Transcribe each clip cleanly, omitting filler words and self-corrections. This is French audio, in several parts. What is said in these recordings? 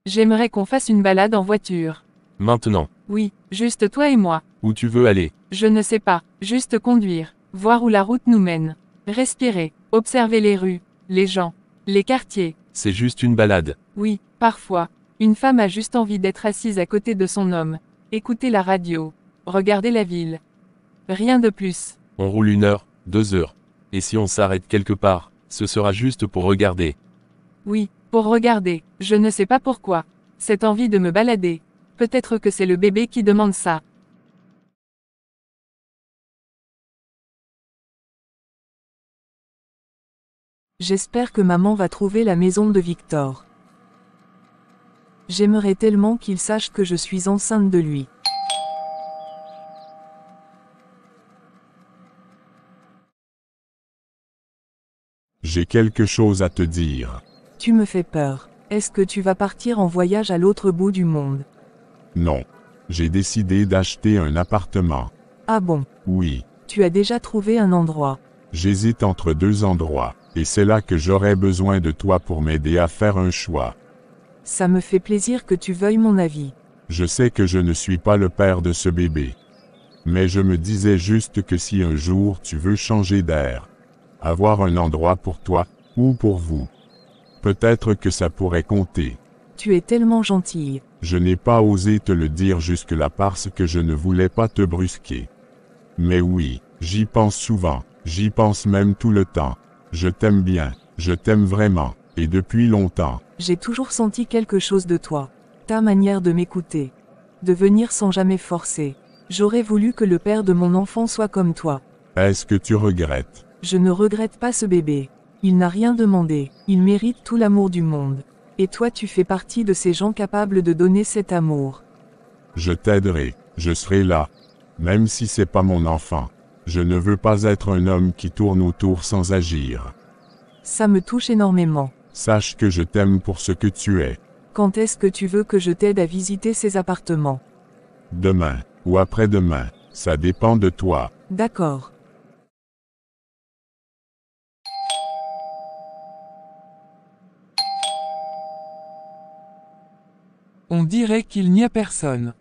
J'aimerais qu'on fasse une balade en voiture. Maintenant. Oui, juste toi et moi. Où tu veux aller? Je ne sais pas, juste conduire, voir où la route nous mène. Respirer, observer les rues, les gens, les quartiers. C'est juste une balade. Oui, parfois. Une femme a juste envie d'être assise à côté de son homme. Écouter la radio. Regarder la ville. Rien de plus. On roule 1 heure, 2 heures. Et si on s'arrête quelque part, ce sera juste pour regarder. Oui, pour regarder. Je ne sais pas pourquoi. Cette envie de me balader. Peut-être que c'est le bébé qui demande ça. J'espère que maman va trouver la maison de Victor. J'aimerais tellement qu'il sache que je suis enceinte de lui. J'ai quelque chose à te dire. Tu me fais peur. Est-ce que tu vas partir en voyage à l'autre bout du monde? Non. J'ai décidé d'acheter un appartement. Ah bon? Oui. Tu as déjà trouvé un endroit? J'hésite entre 2 endroits, et c'est là que j'aurais besoin de toi pour m'aider à faire un choix. Ça me fait plaisir que tu veuilles mon avis. Je sais que je ne suis pas le père de ce bébé. Mais je me disais juste que si un jour tu veux changer d'air, avoir un endroit pour toi, ou pour vous, peut-être que ça pourrait compter. Tu es tellement gentille. Je n'ai pas osé te le dire jusque-là parce que je ne voulais pas te brusquer. Mais oui, j'y pense souvent, j'y pense même tout le temps. Je t'aime bien, je t'aime vraiment, et depuis longtemps. J'ai toujours senti quelque chose de toi. Ta manière de m'écouter. De venir sans jamais forcer. J'aurais voulu que le père de mon enfant soit comme toi. Est-ce que tu regrettes? Je ne regrette pas ce bébé. Il n'a rien demandé. Il mérite tout l'amour du monde. Et toi tu fais partie de ces gens capables de donner cet amour. Je t'aiderai, je serai là. Même si c'est pas mon enfant. Je ne veux pas être un homme qui tourne autour sans agir. Ça me touche énormément. Sache que je t'aime pour ce que tu es. Quand est-ce que tu veux que je t'aide à visiter ces appartements? Demain, ou après-demain, ça dépend de toi. D'accord. On dirait qu'il n'y a personne.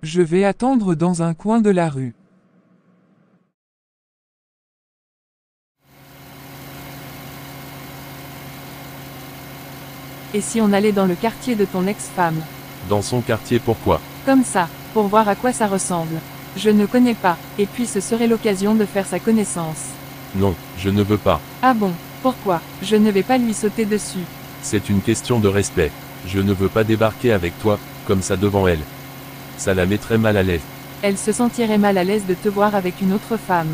Je vais attendre dans un coin de la rue. Et si on allait dans le quartier de ton ex-femme? Dans son quartier, pourquoi? Comme ça, pour voir à quoi ça ressemble. Je ne connais pas, et puis ce serait l'occasion de faire sa connaissance. Non, je ne veux pas. Ah bon, pourquoi? Je ne vais pas lui sauter dessus. C'est une question de respect. Je ne veux pas débarquer avec toi, comme ça devant elle. Ça la mettrait mal à l'aise. Elle se sentirait mal à l'aise de te voir avec une autre femme.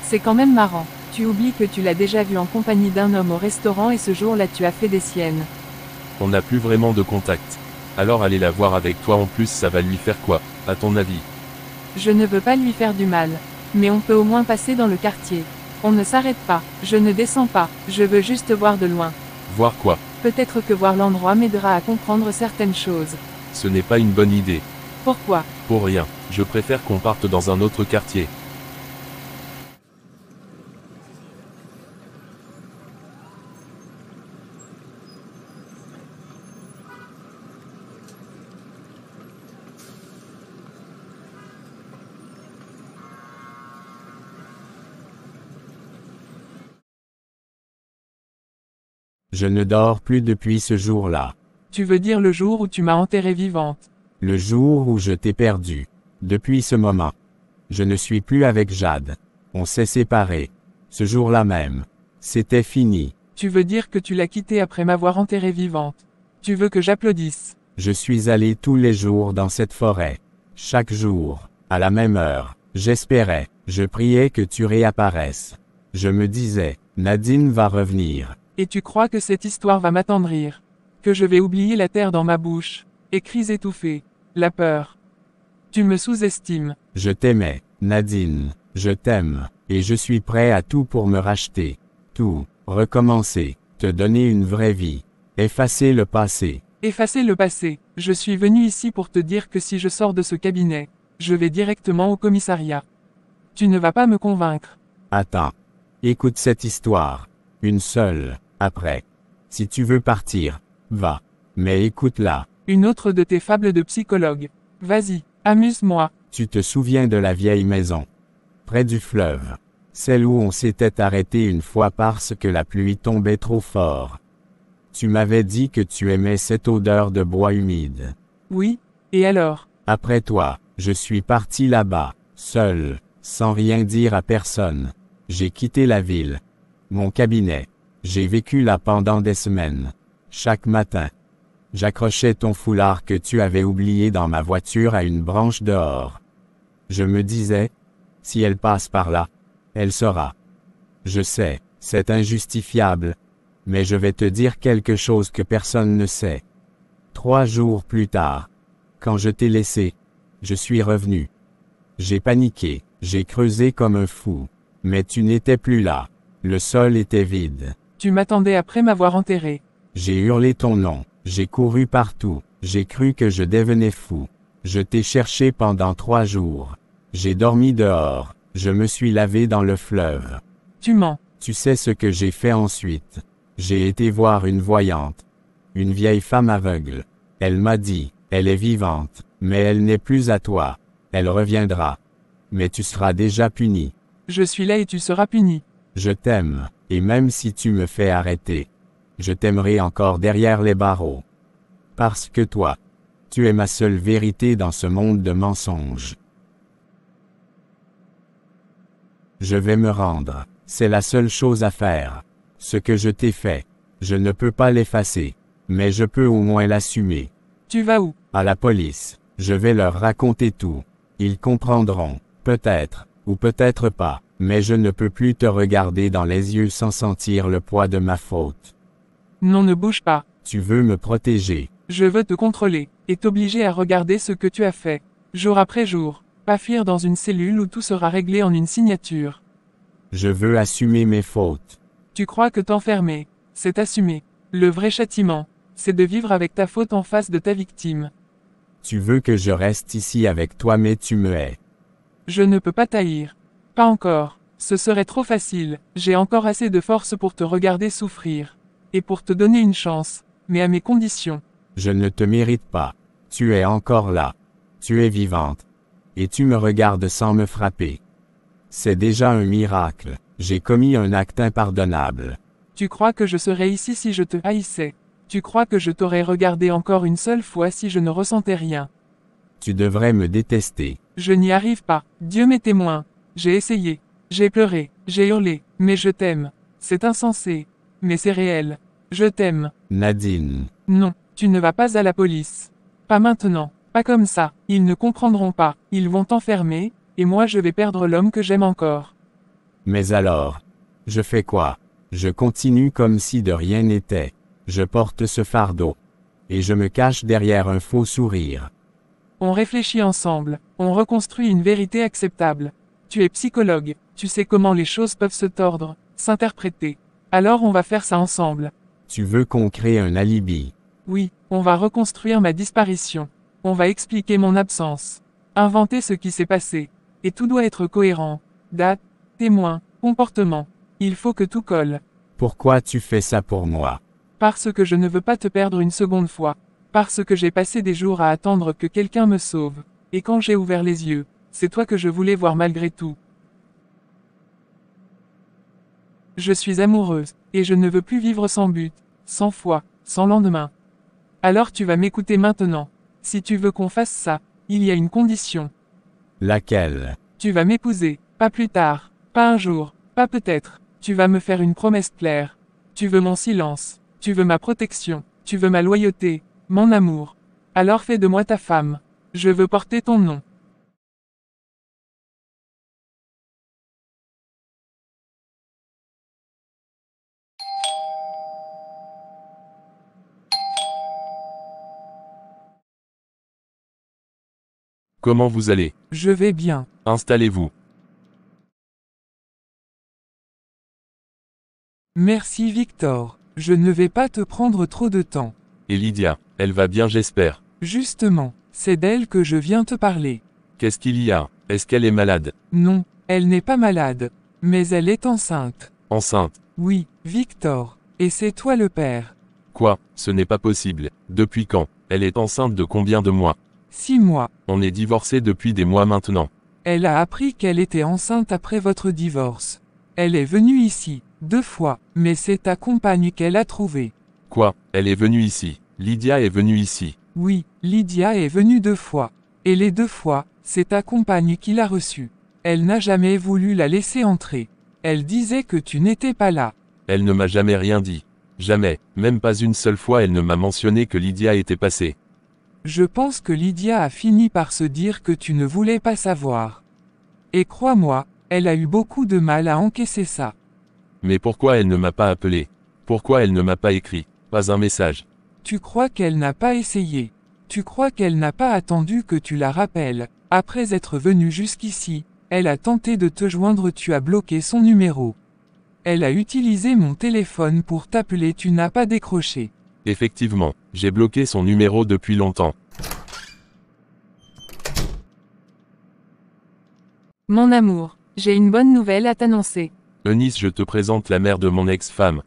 C'est quand même marrant. Tu oublies que tu l'as déjà vue en compagnie d'un homme au restaurant et ce jour-là tu as fait des siennes. On n'a plus vraiment de contact. Alors aller la voir avec toi en plus, ça va lui faire quoi, à ton avis? Je ne veux pas lui faire du mal. Mais on peut au moins passer dans le quartier. On ne s'arrête pas, je ne descends pas, je veux juste voir de loin. Voir quoi? Peut-être que voir l'endroit m'aidera à comprendre certaines choses. Ce n'est pas une bonne idée. Pourquoi? Pour rien, je préfère qu'on parte dans un autre quartier. Je ne dors plus depuis ce jour-là. Tu veux dire le jour où tu m'as enterrée vivante? Le jour où je t'ai perdu. Depuis ce moment. Je ne suis plus avec Jade. On s'est séparés. Ce jour-là même. C'était fini. Tu veux dire que tu l'as quittée après m'avoir enterrée vivante? Tu veux que j'applaudisse? Je suis allé tous les jours dans cette forêt. Chaque jour. À la même heure. J'espérais. Je priais que tu réapparaisses. Je me disais, Nadine va revenir. Et tu crois que cette histoire va m'attendrir? Que je vais oublier la terre dans ma bouche? Et cris étouffés. La peur. Tu me sous-estimes. Je t'aimais, Nadine. Je t'aime. Et je suis prêt à tout pour me racheter. Tout. Recommencer. Te donner une vraie vie. Effacer le passé. Effacer le passé. Je suis venu ici pour te dire que si je sors de ce cabinet, je vais directement au commissariat. Tu ne vas pas me convaincre. Attends. Écoute cette histoire. Une seule. Après. Si tu veux partir, Va. Mais écoute-la. Une autre de tes fables de psychologue. Vas-y, amuse-moi. Tu te souviens de la vieille maison. Près du fleuve. Celle où on s'était arrêté une fois parce que la pluie tombait trop fort. Tu m'avais dit que tu aimais cette odeur de bois humide. Oui, et alors? Après toi, je suis parti là-bas, seul, sans rien dire à personne. J'ai quitté la ville. Mon cabinet. J'ai vécu là pendant des semaines. Chaque matin. J'accrochais ton foulard que tu avais oublié dans ma voiture à une branche dehors. Je me disais, si elle passe par là, elle saura. Je sais, c'est injustifiable, mais je vais te dire quelque chose que personne ne sait. 3 jours plus tard, quand je t'ai laissé, je suis revenu. J'ai paniqué, j'ai creusé comme un fou, mais tu n'étais plus là. Le sol était vide. Tu m'attendais après m'avoir enterré. J'ai hurlé ton nom, j'ai couru partout, j'ai cru que je devenais fou. Je t'ai cherché pendant 3 jours. J'ai dormi dehors, je me suis lavé dans le fleuve. Tu mens. Tu sais ce que j'ai fait ensuite. J'ai été voir une voyante. Une vieille femme aveugle. Elle m'a dit, elle est vivante, mais elle n'est plus à toi. Elle reviendra. Mais tu seras déjà puni. Je suis là et tu seras puni. Je t'aime, et même si tu me fais arrêter, je t'aimerai encore derrière les barreaux. Parce que toi, tu es ma seule vérité dans ce monde de mensonges. Je vais me rendre, c'est la seule chose à faire. Ce que je t'ai fait, je ne peux pas l'effacer, mais je peux au moins l'assumer. Tu vas où? À la police, je vais leur raconter tout. Ils comprendront, peut-être, ou peut-être pas, mais je ne peux plus te regarder dans les yeux sans sentir le poids de ma faute. Non, ne bouge pas. Tu veux me protéger. Je veux te contrôler, et t'obliger à regarder ce que tu as fait, jour après jour, pas fuir dans une cellule où tout sera réglé en une signature. Je veux assumer mes fautes. Tu crois que t'enfermer, c'est assumer. Le vrai châtiment, c'est de vivre avec ta faute en face de ta victime. Tu veux que je reste ici avec toi mais tu me hais. Je ne peux pas t'haïr. Pas encore. Ce serait trop facile. J'ai encore assez de force pour te regarder souffrir. Et pour te donner une chance, mais à mes conditions. Je ne te mérite pas. Tu es encore là. Tu es vivante. Et tu me regardes sans me frapper. C'est déjà un miracle. J'ai commis un acte impardonnable. Tu crois que je serais ici si je te haïssais. Tu crois que je t'aurais regardé encore une seule fois si je ne ressentais rien. Tu devrais me détester. Je n'y arrive pas. Dieu m'est témoin. J'ai essayé. J'ai pleuré. J'ai hurlé. Mais je t'aime. C'est insensé. Mais c'est réel. Je t'aime. Nadine. Non, tu ne vas pas à la police. Pas maintenant. Pas comme ça. Ils ne comprendront pas. Ils vont t'enfermer, et moi je vais perdre l'homme que j'aime encore. Mais alors, je fais quoi? Je continue comme si de rien n'était. Je porte ce fardeau. Et je me cache derrière un faux sourire. On réfléchit ensemble. On reconstruit une vérité acceptable. Tu es psychologue. Tu sais comment les choses peuvent se tordre, s'interpréter. Alors on va faire ça ensemble. Tu veux qu'on crée un alibi? Oui, on va reconstruire ma disparition. On va expliquer mon absence. Inventer ce qui s'est passé. Et tout doit être cohérent. Date, témoin, comportement. Il faut que tout colle. Pourquoi tu fais ça pour moi? Parce que je ne veux pas te perdre une seconde fois. Parce que j'ai passé des jours à attendre que quelqu'un me sauve. Et quand j'ai ouvert les yeux, c'est toi que je voulais voir malgré tout. Je suis amoureuse, et je ne veux plus vivre sans but, sans foi, sans lendemain. Alors tu vas m'écouter maintenant. Si tu veux qu'on fasse ça, il y a une condition. Laquelle? Tu vas m'épouser, pas plus tard, pas un jour, pas peut-être. Tu vas me faire une promesse claire. Tu veux mon silence, tu veux ma protection, tu veux ma loyauté, mon amour. Alors fais de moi ta femme. Je veux porter ton nom. Comment vous allez? Je vais bien. Installez-vous. Merci Victor. Je ne vais pas te prendre trop de temps. Et Lydia, elle va bien j'espère. Justement, c'est d'elle que je viens te parler. Qu'est-ce qu'il y a? Est-ce qu'elle est malade? Non, elle n'est pas malade. Mais elle est enceinte. Enceinte? Oui, Victor. Et c'est toi le père. Quoi, ce n'est pas possible. Depuis quand? Elle est enceinte de combien de mois? 6 mois. On est divorcés depuis des mois maintenant. Elle a appris qu'elle était enceinte après votre divorce. Elle est venue ici, 2 fois, mais c'est ta compagne qu'elle a trouvée. Quoi, elle est venue ici? Lydia est venue ici. Oui, Lydia est venue 2 fois. Et les 2 fois, c'est ta compagne qui l'a reçue. Elle n'a jamais voulu la laisser entrer. Elle disait que tu n'étais pas là. Elle ne m'a jamais rien dit. Jamais, même pas une seule fois elle ne m'a mentionné que Lydia était passée. Je pense que Lydia a fini par se dire que tu ne voulais pas savoir. Et crois-moi, elle a eu beaucoup de mal à encaisser ça. Mais pourquoi elle ne m'a pas appelé? Pourquoi elle ne m'a pas écrit? Pas un message. Tu crois qu'elle n'a pas essayé. Tu crois qu'elle n'a pas attendu que tu la rappelles. Après être venue jusqu'ici, elle a tenté de te joindre, tu as bloqué son numéro. Elle a utilisé mon téléphone pour t'appeler, tu n'as pas décroché. Effectivement, j'ai bloqué son numéro depuis longtemps. Mon amour, j'ai une bonne nouvelle à t'annoncer. Eunice, je te présente la mère de mon ex-femme.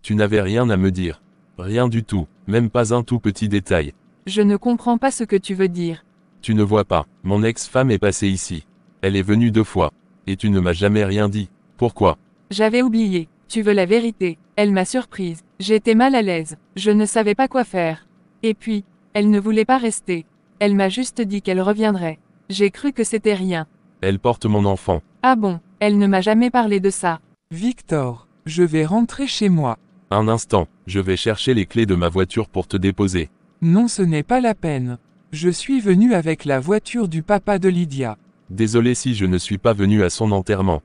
Tu n'avais rien à me dire. Rien du tout, même pas un tout petit détail. Je ne comprends pas ce que tu veux dire. Tu ne vois pas, mon ex-femme est passée ici. Elle est venue 2 fois. Et tu ne m'as jamais rien dit. Pourquoi? J'avais oublié. Tu veux la vérité. Elle m'a surprise. J'étais mal à l'aise. Je ne savais pas quoi faire. Et puis, elle ne voulait pas rester. Elle m'a juste dit qu'elle reviendrait. J'ai cru que c'était rien. Elle porte mon enfant. Ah bon, elle ne m'a jamais parlé de ça. Victor, je vais rentrer chez moi. Un instant, je vais chercher les clés de ma voiture pour te déposer. Non, ce n'est pas la peine. Je suis venu avec la voiture du papa de Lydia. Désolé si je ne suis pas venu à son enterrement.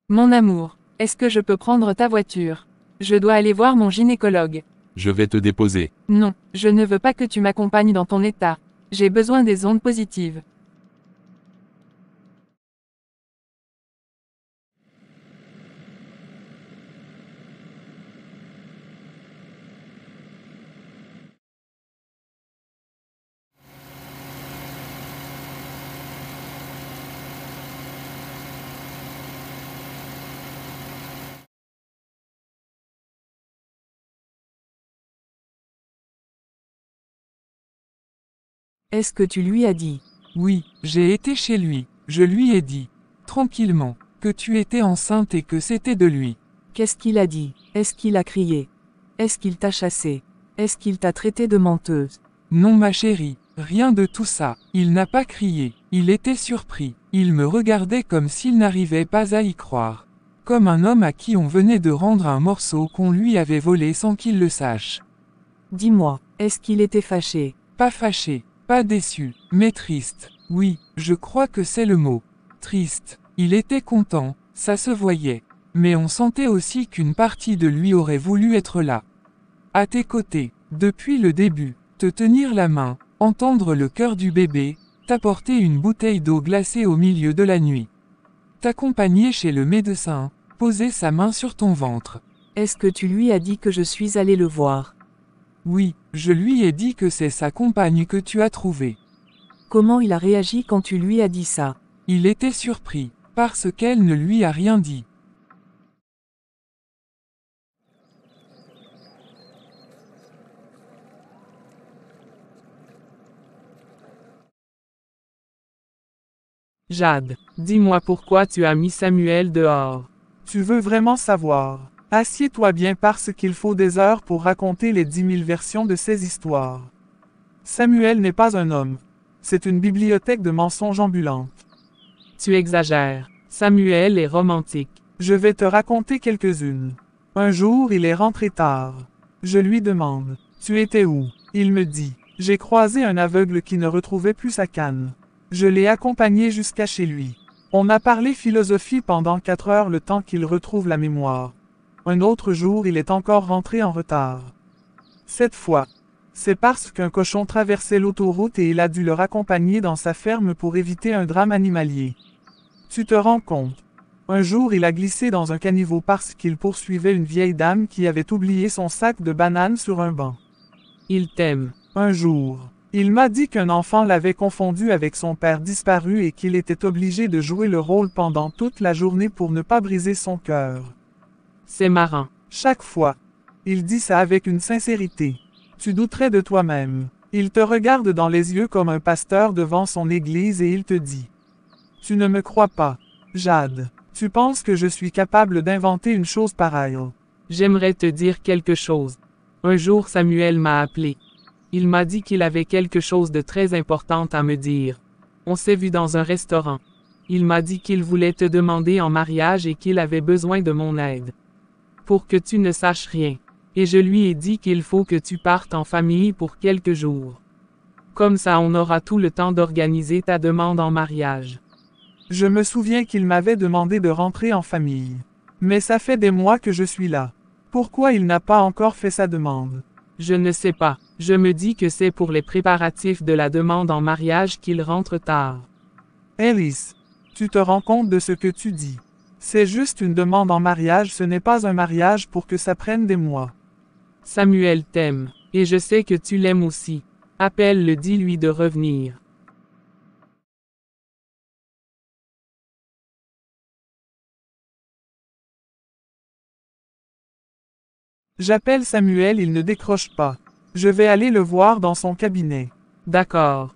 Mon amour, est-ce que je peux prendre ta voiture? Je dois aller voir mon gynécologue. Je vais te déposer. Non, je ne veux pas que tu m'accompagnes dans ton état. J'ai besoin des ondes positives. Est-ce que tu lui as dit? Oui, j'ai été chez lui. Je lui ai dit, tranquillement, que tu étais enceinte et que c'était de lui. Qu'est-ce qu'il a dit? Est-ce qu'il a crié? Est-ce qu'il t'a chassé? Est-ce qu'il t'a traité de menteuse? Non ma chérie, rien de tout ça. Il n'a pas crié. Il était surpris. Il me regardait comme s'il n'arrivait pas à y croire. Comme un homme à qui on venait de rendre un morceau qu'on lui avait volé sans qu'il le sache. Dis-moi, est-ce qu'il était fâché? Pas fâché, pas déçu, mais triste. Oui, je crois que c'est le mot. Triste. Il était content, ça se voyait. Mais on sentait aussi qu'une partie de lui aurait voulu être là. À tes côtés, depuis le début, te tenir la main, entendre le cœur du bébé, t'apporter une bouteille d'eau glacée au milieu de la nuit. T'accompagner chez le médecin, poser sa main sur ton ventre. Est-ce que tu lui as dit que je suis allé le voir? Oui, je lui ai dit que c'est sa compagne que tu as trouvée. Comment il a réagi quand tu lui as dit ça? Il était surpris, parce qu'elle ne lui a rien dit. Jade, dis-moi pourquoi tu as mis Samuel dehors. Tu veux vraiment savoir? Assieds-toi bien parce qu'il faut des heures pour raconter les 10 000 versions de ces histoires. Samuel n'est pas un homme. C'est une bibliothèque de mensonges ambulantes. Tu exagères. Samuel est romantique. Je vais te raconter quelques-unes. Un jour, il est rentré tard. Je lui demande, « Tu étais où? » Il me dit, « J'ai croisé un aveugle qui ne retrouvait plus sa canne. Je l'ai accompagné jusqu'à chez lui. On a parlé philosophie pendant 4 heures le temps qu'il retrouve la mémoire. Un autre jour, il est encore rentré en retard. Cette fois, c'est parce qu'un cochon traversait l'autoroute et il a dû le raccompagner dans sa ferme pour éviter un drame animalier. Tu te rends compte? Un jour il a glissé dans un caniveau parce qu'il poursuivait une vieille dame qui avait oublié son sac de bananes sur un banc. Il t'aime. Un jour, il m'a dit qu'un enfant l'avait confondu avec son père disparu et qu'il était obligé de jouer le rôle pendant toute la journée pour ne pas briser son cœur. C'est marrant. Chaque fois, il dit ça avec une sincérité. Tu douterais de toi-même. Il te regarde dans les yeux comme un pasteur devant son église et il te dit. Tu ne me crois pas, Jade. Tu penses que je suis capable d'inventer une chose pareille. J'aimerais te dire quelque chose. Un jour Samuel m'a appelé. Il m'a dit qu'il avait quelque chose de très important à me dire. On s'est vu dans un restaurant. Il m'a dit qu'il voulait te demander en mariage et qu'il avait besoin de mon aide. Pour que tu ne saches rien. Et je lui ai dit qu'il faut que tu partes en famille pour quelques jours. Comme ça on aura tout le temps d'organiser ta demande en mariage. Je me souviens qu'il m'avait demandé de rentrer en famille. Mais ça fait des mois que je suis là. Pourquoi il n'a pas encore fait sa demande? Je ne sais pas. Je me dis que c'est pour les préparatifs de la demande en mariage qu'il rentre tard. Alice, tu te rends compte de ce que tu dis. C'est juste une demande en mariage, ce n'est pas un mariage pour que ça prenne des mois. Samuel t'aime. Et je sais que tu l'aimes aussi. Appelle-le, dis-lui de revenir. J'appelle Samuel, il ne décroche pas. Je vais aller le voir dans son cabinet. D'accord.